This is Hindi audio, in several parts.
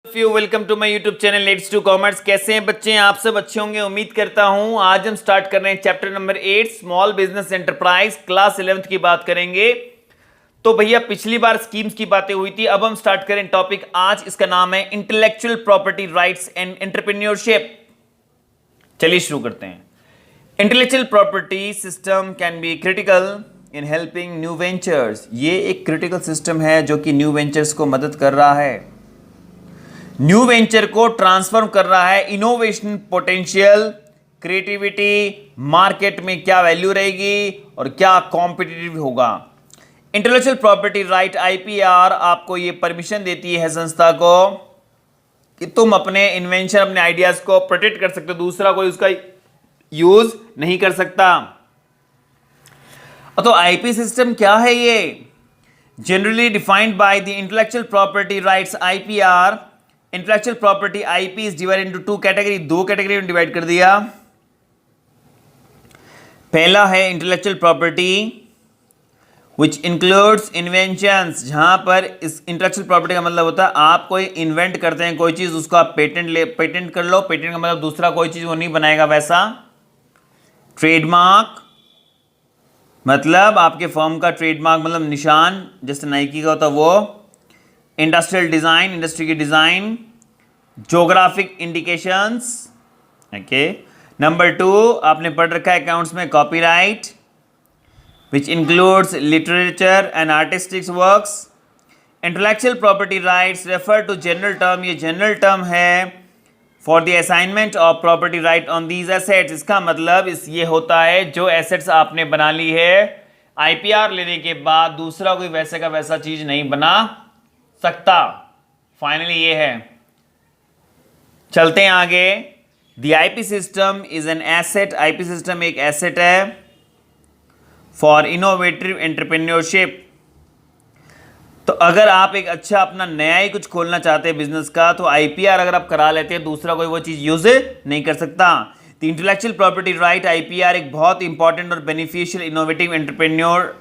Welcome to my YouTube channel let's do commerce. कैसे हैं बच्चे? आप सब अच्छे होंगे उम्मीद करता हूं। आज हम स्टार्ट कर रहे हैं chapter number 8 small business enterprise, class 11th की बात करेंगे। तो भैया पिछली बार स्कीम्स की बातें हुई थी, अब हम स्टार्ट करें टॉपिक आज। इसका नाम है intellectual property rights and entrepreneurship. चलिए शुरू करते हैं। Intellectual property system can be critical in helping new ventures. ये एक क्रिटिकल सिस्टम है जो कि न्यू वेंचर्स को मदद कर रहा है, न्यू वेंचर को ट्रांसफॉर्म कर रहा है। इनोवेशन पोटेंशियल, क्रिएटिविटी, मार्केट में क्या वैल्यू रहेगी और क्या कॉम्पिटिटिव होगा। इंटेलेक्चुअल प्रॉपर्टी राइट आईपीआर आपको ये परमिशन देती है संस्था को कि तुम अपने इन्वेंशन, अपने आइडियाज को प्रोटेक्ट कर सकते हो, दूसरा कोई उसका यूज नहीं कर सकता। तो आईपी सिस्टम क्या है? ये generally defined by the intellectual property rights IPR. Intellectual property IP is divided into two category, दो कैटेगरी में डिवाइड कर दिया। पहला है intellectual property which includes inventions, जहां पर इस इंटेलेक्चुअल प्रॉपर्टी का मतलब होता है आप कोई इन्वेंट करते हैं कोई चीज, उसको आप पेटेंट कर लो। पेटेंट का मतलब दूसरा कोई चीज वो नहीं बनाएगा वैसा। ट्रेडमार्क मतलब आपके फर्म का ट्रेडमार्क मतलब निशान, जैसे नाइकी का होता है वो। इंडस्ट्रियल डिजाइन, इंडस्ट्री की design. Geographic indications, okay. Number 2 आपने पढ़ रखा है अकाउंट्स में, copyright which includes literature and artistic works. Intellectual property rights refer to general term, ये जनरल टर्म है for the assignment of property right on these assets. इसका मतलब ये होता है जो एसेट्स आपने बना ली है आईपीआर लेने के बाद दूसरा कोई वैसे का वैसा चीज नहीं बना सकता। फाइनली ये है। चलते हैं आगे। The IP system is an asset, IP system एक एसेट है फॉर इनोवेटिव एंटरप्रेन्योरशिप। तो अगर आप एक अच्छा अपना नया ही कुछ खोलना चाहते हैं बिजनेस का, तो आईपीआर अगर आप करा लेते हैं दूसरा कोई वो चीज यूज नहीं कर सकता। The intellectual property right IPR एक बहुत इंपॉर्टेंट और बेनिफिशियल इनोवेटिव एंटरप्रेन्योर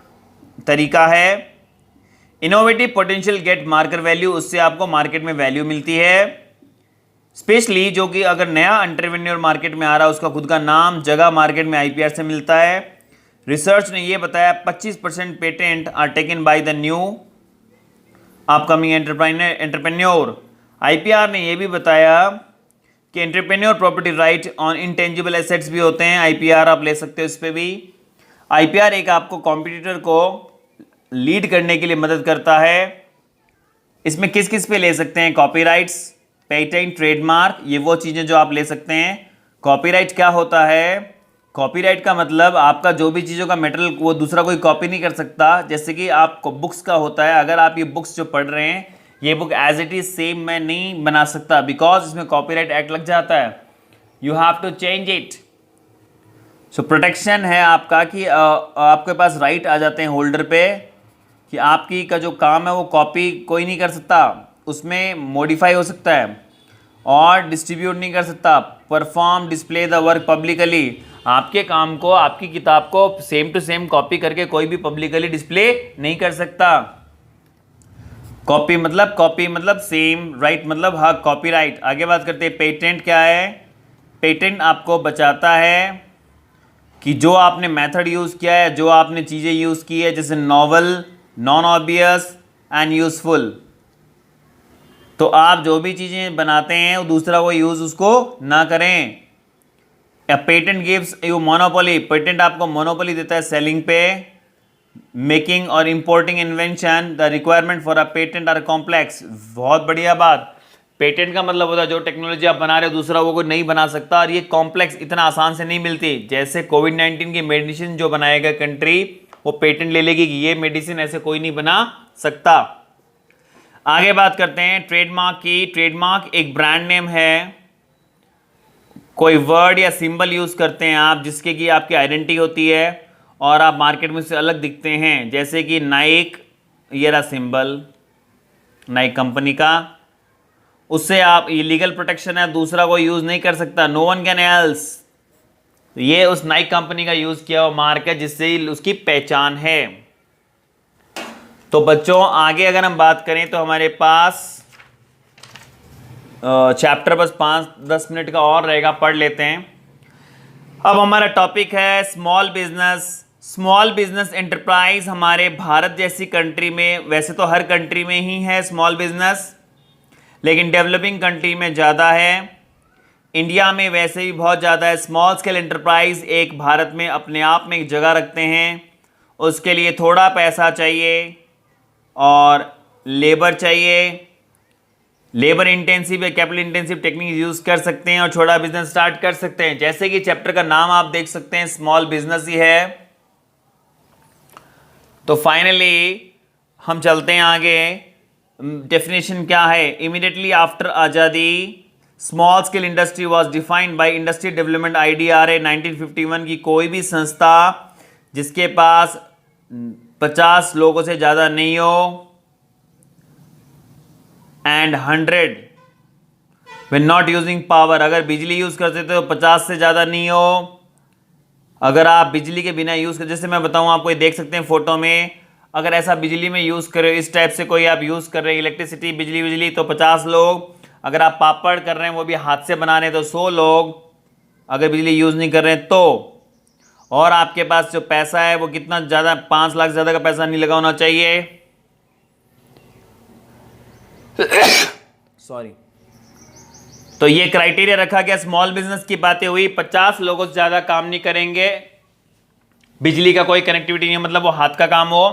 तरीका है। Innovative potential get market value, उससे आपको मार्केट में वैल्यू मिलती है। स्पेशली जो कि अगर नया एंटरप्रेन्योर मार्केट में आ रहा है उसका खुद का नाम जगह मार्केट में आईपीआर से मिलता है। रिसर्च ने यह बताया 25% patent are taken by the new upcoming entrepreneur. IPR ने यह भी बताया कि entrepreneur property right on intangible assets भी होते हैं, आईपीआर आप ले सकते हो इस पे भी। आईपीआर एक आपको कॉम्पिटिटर को लीड करने के लिए मदद करता है। इसमें किस किस पे ले सकते हैं? कॉपीराइट्स, पेटेंट, ट्रेडमार्क, ये वो चीजें जो आप ले सकते हैं। कॉपीराइट क्या होता है? कॉपीराइट का मतलब आपका जो भी चीज़ों का मेटेरियल वो दूसरा कोई कॉपी नहीं कर सकता। जैसे कि आपको बुक्स का होता है, अगर आप ये बुक्स जो पढ़ रहे हैं ये book as it is same मैं नहीं बना सकता, बिकॉज इसमें कॉपीराइट एक्ट लग जाता है। You have to change it. So protection है आपका कि आपके पास राइट आ जाते हैं होल्डर पे कि आपकी का जो काम है वो कॉपी कोई नहीं कर सकता, उसमें मॉडिफाई हो सकता है और डिस्ट्रीब्यूट नहीं कर सकता। Perform display the work publicly, आपके काम को, आपकी किताब को सेम टू सेम कॉपी करके कोई भी पब्लिकली डिस्प्ले नहीं कर सकता। कॉपी मतलब सेम, राइट मतलब हाँ कॉपीराइट। आगे बात करते हैं पेटेंट क्या है। पेटेंट आपको बचाता है कि जो आपने मेथड यूज़ किया है, जो आपने चीज़ें यूज़ की है, जैसे novel, non obvious and useful, तो आप जो भी चीज़ें बनाते हैं वो दूसरा को यूज़ उसको ना करें। Patent gives you monopoly, patent आपको मोनोपोली देता है सेलिंग पे। मेकिंग और importing invention, the requirement for a patent are complex, बहुत बढ़िया बात। पेटेंट का मतलब होता है जो टेक्नोलॉजी आप बना रहे हो दूसरा वो कोई नहीं बना सकता, और ये कॉम्प्लेक्स इतना आसान से नहीं मिलती। जैसे कोविड-19 की मेडिसिन जो बनाएगा कंट्री वो पेटेंट ले लेगी कि ये मेडिसिन ऐसे कोई नहीं बना सकता। आगे बात करते हैं ट्रेडमार्क की। ट्रेडमार्क एक ब्रांड नेम है, कोई वर्ड या सिंबल यूज करते हैं आप जिसके की आपकी आइडेंटिटी होती है और आप मार्केट में से अलग दिखते हैं। जैसे कि नाइक, ये रहा सिंबल नाइक कंपनी का, उससे आप ये लीगल प्रोटेक्शन है, दूसरा कोई यूज नहीं कर सकता। नो वन कैन एल्स, ये उस नाइक कंपनी का यूज किया हुआ मार्क है जिससे उसकी पहचान है। तो बच्चों आगे अगर हम बात करें तो हमारे पास चैप्टर बस 5-10 मिनट का और रहेगा, पढ़ लेते हैं। अब हमारा टॉपिक है small business. Small business enterprise हमारे भारत जैसी कंट्री में, वैसे तो हर कंट्री में ही है स्मॉल बिजनेस, लेकिन डेवलपिंग कंट्री में ज़्यादा है। इंडिया में वैसे भी बहुत ज़्यादा है। स्मॉल स्केल एंटरप्राइज एक भारत में अपने आप में एक जगह रखते हैं। उसके लिए थोड़ा पैसा चाहिए और लेबर चाहिए। लेबर इंटेंसिव या कैपिटल इंटेंसिव टेक्निक यूज़ कर सकते हैं और छोटा बिजनेस स्टार्ट कर सकते हैं। जैसे कि चैप्टर का नाम आप देख सकते हैं, स्मॉल बिजनेस ही है। तो फाइनली हम चलते हैं आगे। डेफिनेशन क्या है? इमीडिएटली आफ्टर आज़ादी small scale industry was defined by industry development IDRA 1951 की कोई भी संस्था जिसके पास 50 लोगों से ज़्यादा नहीं हो and 100 when not using power, अगर बिजली यूज़ करते तो 50 से ज़्यादा नहीं हो। अगर आप बिजली के बिना यूज़ कर, जैसे मैं बताऊं आपको, ये देख सकते हैं फोटो में, अगर ऐसा बिजली में यूज़ कर रहे हो, इस टाइप से कोई आप यूज़ कर रहे हैं इलेक्ट्रिसिटी, बिजली तो 50 लोग। अगर आप पापड़ कर रहे हैं वो भी हाथ से बना रहे हैं तो 100 लोग, अगर बिजली यूज़ नहीं कर रहे हैं तो। और आपके पास जो पैसा है वो कितना ज़्यादा, 5 लाख ज़्यादा का पैसा नहीं लगा होना चाहिए। सॉरी। तो ये क्राइटेरिया रखा गया। स्मॉल बिजनेस की बातें हुई, 50 लोगों से ज़्यादा काम नहीं करेंगे, बिजली का कोई कनेक्टिविटी नहीं है, मतलब वो हाथ का काम हो।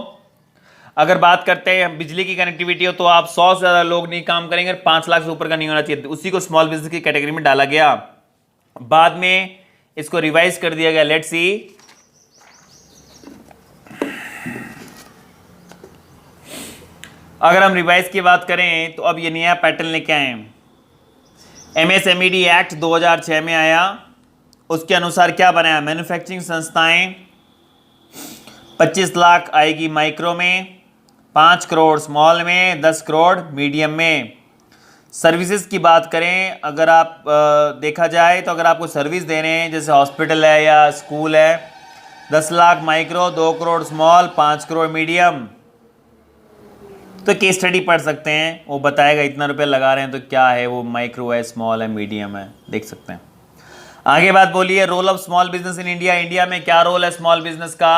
अगर बात करते हैं बिजली की कनेक्टिविटी हो तो आप 100 से ज़्यादा लोग नहीं काम करेंगे, 5 लाख से ऊपर का नहीं होना चाहिए। उसी को स्मॉल बिजनेस की कैटेगरी में डाला गया। बाद में इसको रिवाइज कर दिया गया। Let's see. अगर हम रिवाइज की बात करें तो अब ये नया पैटर्न लेके आए हैं। MSMED एक्ट 2006 में आया। उसके अनुसार क्या बनाया? मैन्युफैक्चरिंग संस्थाएं 25 लाख आएगी माइक्रो में, 5 करोड़ स्मॉल में, 10 करोड़ मीडियम में। सर्विसेज की बात करें, अगर आप देखा जाए तो अगर आपको सर्विस दे रहे हैं, जैसे हॉस्पिटल है या स्कूल है, 10 lakh micro, 2 crore small, 5 crore medium. तो केस स्टडी पढ़ सकते हैं, वो बताएगा इतना रुपया लगा रहे हैं तो क्या है, वो माइक्रो है, स्मॉल है, मीडियम है, देख सकते हैं। आगे बात बोलिए, role of small business in India. India में क्या रोल है स्मॉल बिजनेस का?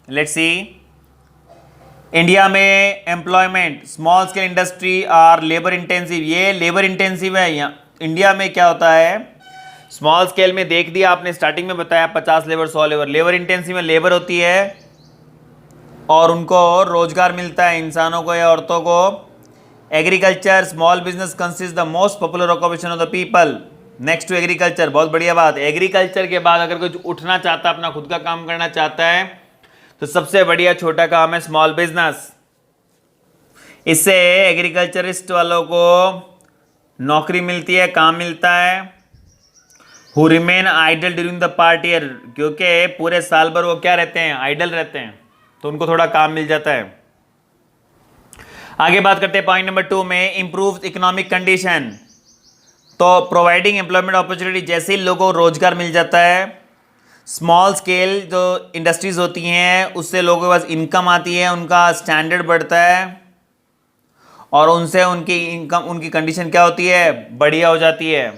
Let's see. इंडिया में employment, small scale industry are labour intensive. ये लेबर इंटेंसिव है। यहाँ इंडिया में क्या होता है, स्मॉल स्केल में देख दिया आपने, स्टार्टिंग में बताया 50 लेबर 100 लेबर। लेबर इंटेंसिव में लेबर होती है और उनको रोजगार मिलता है, इंसानों को या औरतों को। Agriculture, small business consist the most popular occupation of the people next to agriculture. बहुत बढ़िया बात। एग्रीकल्चर के बाद अगर कोई उठना चाहता है, अपना खुद का काम करना चाहता है, तो सबसे बढ़िया छोटा काम है स्मॉल बिजनेस। इससे एग्रीकल्चरिस्ट वालों को नौकरी मिलती है, काम मिलता है। Who remain idle during the part year, क्योंकि पूरे साल भर वो क्या रहते हैं, आइडल रहते हैं, तो उनको थोड़ा काम मिल जाता है। आगे बात करते हैं पॉइंट नंबर 2 में, इंप्रूव इकोनॉमिक कंडीशन। तो प्रोवाइडिंग एम्प्लॉयमेंट अपॉर्चुनिटी, जैसे ही लोगों को रोजगार मिल जाता है, स्मॉल स्केल जो इंडस्ट्रीज होती हैं उससे लोगों के पास इनकम आती है, उनका स्टैंडर्ड बढ़ता है और उनसे उनकी इनकम, उनकी कंडीशन क्या होती है, बढ़िया हो जाती है।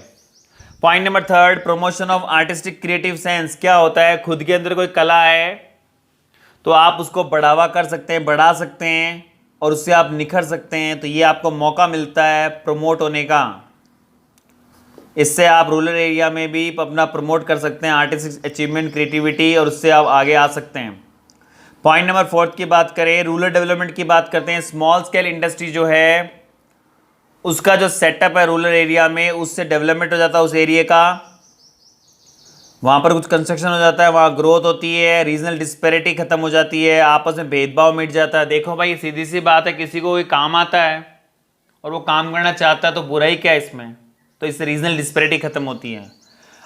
Point number 3, promotion of artistic creative sense. क्या होता है, खुद के अंदर कोई कला है तो आप उसको बढ़ावा कर सकते हैं, बढ़ा सकते हैं और उससे आप निखर सकते हैं, तो ये आपको मौका मिलता है प्रमोट होने का। इससे आप रूरल एरिया में भी अपना प्रमोट कर सकते हैं, आर्टिस्टिक अचीवमेंट, क्रिएटिविटी, और उससे आप आगे आ सकते हैं। पॉइंट नंबर 4 की बात करें, रूरल डेवलपमेंट की बात करते हैं। स्मॉल स्केल इंडस्ट्री जो है उसका जो सेटअप है रूरल एरिया में, उससे डेवलपमेंट हो जाता है उस एरिया का, वहाँ पर कुछ कंस्ट्रक्शन हो जाता है, वहाँ ग्रोथ होती है, रीजनल डिस्पैरिटी खत्म हो जाती है, आपस में भेदभाव मिट जाता है। देखो भाई, सीधी सी बात है, किसी को कोई काम आता है और वो काम करना चाहता है तो बुराई क्या है इसमें, तो इससे रीजनल डिस्पैरिटी खत्म होती है।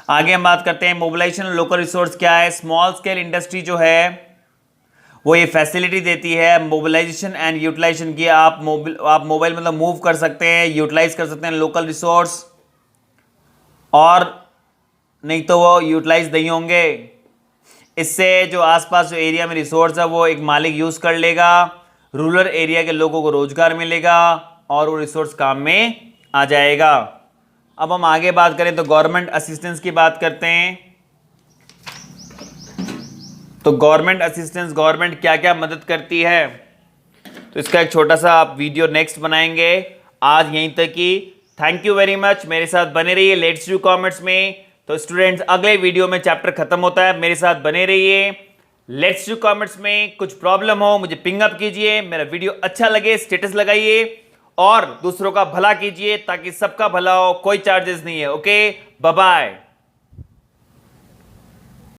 आगे हम बात करते हैं मोबिलाइजेशन लोकल रिसोर्स क्या है। स्मॉल स्केल इंडस्ट्री जो है वो ये फैसिलिटी देती है मोबिलाइजेशन एंड यूटिलाइजेशन की। आप मोबाइल मतलब मूव कर सकते हैं, यूटिलाइज कर सकते हैं लोकल रिसोर्स, और नहीं तो वो यूटिलाइज नहीं होंगे। इससे जो आसपास जो एरिया में रिसोर्स है वो एक मालिक यूज़ कर लेगा, रूरल एरिया के लोगों को रोजगार मिलेगा और वो रिसोर्स काम में आ जाएगा। अब हम आगे बात करें तो गवर्नमेंट असिस्टेंस की बात करते हैं। तो गवर्नमेंट असिस्टेंस, गवर्नमेंट क्या क्या मदद करती है, तो इसका एक छोटा सा आप वीडियो नेक्स्ट बनाएंगे। आज यहीं तक ही। Thank you very much. मेरे साथ बने रहिए लेट्स डू कॉमर्स में। तो स्टूडेंट्स अगले वीडियो में चैप्टर खत्म होता है, मेरे साथ बने रहिए लेट्स डू कॉमर्स में। कुछ प्रॉब्लम हो मुझे पिंग अप कीजिए, मेरा वीडियो अच्छा लगे स्टेटस लगाइए और दूसरों का भला कीजिए ताकि सबका भला हो। कोई चार्जेस नहीं है। Okay, bye bye.